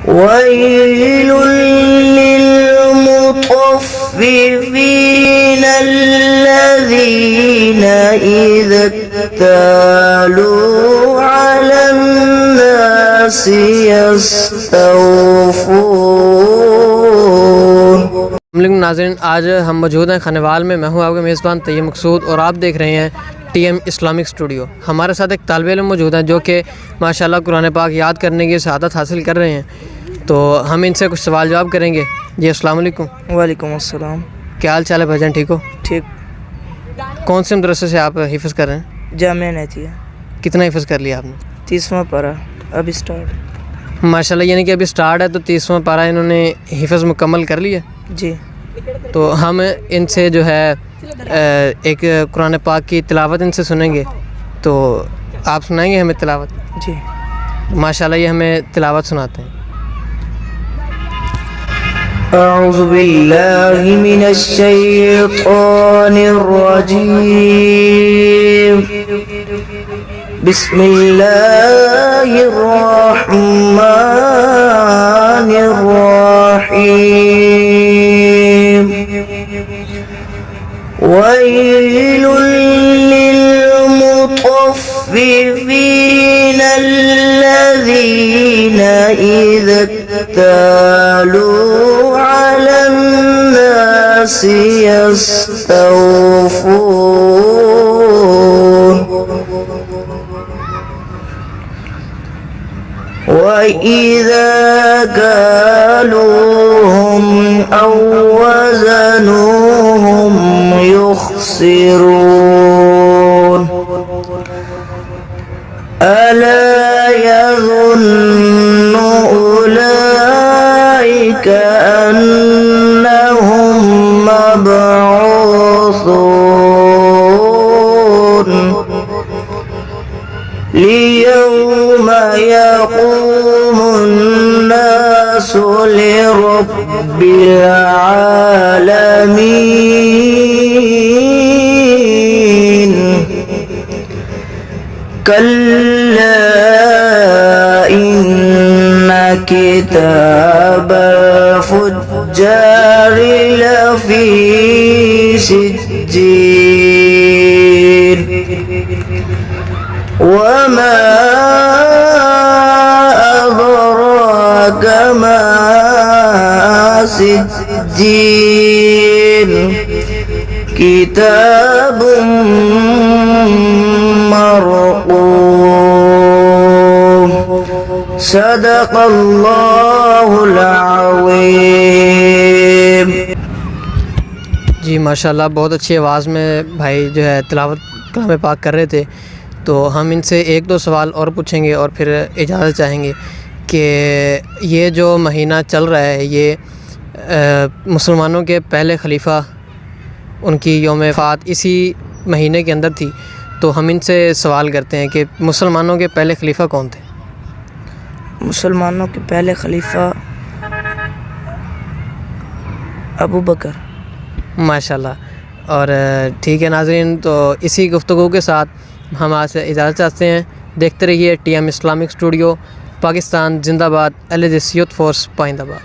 وَيْلٌ لِّلْمُطَفِّفِينَ الَّذِينَ إِذَا اكْتَالُوا عَلَى النَّاسِ يَسْتَوْفُونَ۔ ناظرین، آج ہم موجود ہیں خانوال میں۔ میں ہوں آپ کے میزبان طیب مقصود اور آپ دیکھ رہے ہیں ٹی ایم اسلامک اسٹوڈیو۔ ہمارے ساتھ ایک طالب علم موجود ہیں جو کہ ماشاءاللہ قرآن پاک یاد کرنے کی سعادت حاصل کر رہے ہیں، تو ہم ان سے کچھ سوال جواب کریں گے۔ جی السلام علیکم۔ وعلیکم السلام۔ کیا حال چال ہے بھائی جان، ٹھیک ہو؟ ٹھیک۔ کون سے مدرسے سے آپ حفظ کر رہے ہیں؟ جامعہ نعتیہ۔ کتنا حفظ کر لیا آپ نے؟ 30واں پارہ ابھی سٹارٹ۔ ماشاءاللہ، یعنی کہ ابھی سٹارٹ ہے تو 30واں پارہ انہوں نے حفظ مکمل کر لیا؟ جی۔ تو ہم ان سے جو ہے ایک قرآن پاک کی تلاوت ان سے سنیں گے، تو آپ سنائیں گے ہمیں تلاوت؟ جی ماشاءاللہ، یہ ہمیں تلاوت سناتے ہیں۔ اعوذ باللہ من الشیطان الرجیم، بسم اللہ الرحمن الرحیم۔ وَيْلٌ لِّلْمُطَفِّفِينَ الَّذِينَ إِذَا اكْتَالُوا عَلَى النَّاسِ يَسْتَوْفُونَ وَإِذَا كَالُوهُمْ أَو وَّزَنُوهُمْ يُخْسِرُونَ أَلَا يَظُنُّ أُولَئِكَ أَنَّهُمْ مَبْعُوثُونَ لِيَوْمَ يَقُومُ النَّاسُ لِرَبِّ الْعَالَمِينَ كَلَّا إِنَّ كِتَابَ الْفُجَّارِ لَفِي سِجِّينٍ وَمَا أَدْرَاكَ مَا سِجِّينٌ كِتَابٌ مرقوم۔ صدق اللہ العظیم۔ جی ماشاءاللہ، بہت اچھی آواز میں بھائی جو ہے تلاوت کلام پاک کر رہے تھے، تو ہم ان سے ایک دو سوال اور پوچھیں گے اور پھر اجازت چاہیں گے کہ یہ جو مہینہ چل رہا ہے یہ مسلمانوں کے پہلے خلیفہ ان کی یوم وفات اسی مہینے کے اندر تھی، تو ہم ان سے سوال کرتے ہیں کہ مسلمانوں کے پہلے خلیفہ کون تھے؟ مسلمانوں کے پہلے خلیفہ ابو بکر۔ ماشاءاللہ۔ اور ٹھیک ہے ناظرین، تو اسی گفتگو کے ساتھ ہم آج سے اجازت چاہتے ہیں۔ دیکھتے رہیے ٹی ایم اسلامک اسٹوڈیو۔ پاکستان زندہ باد، LSS یوتھ فورس پائندہ باد۔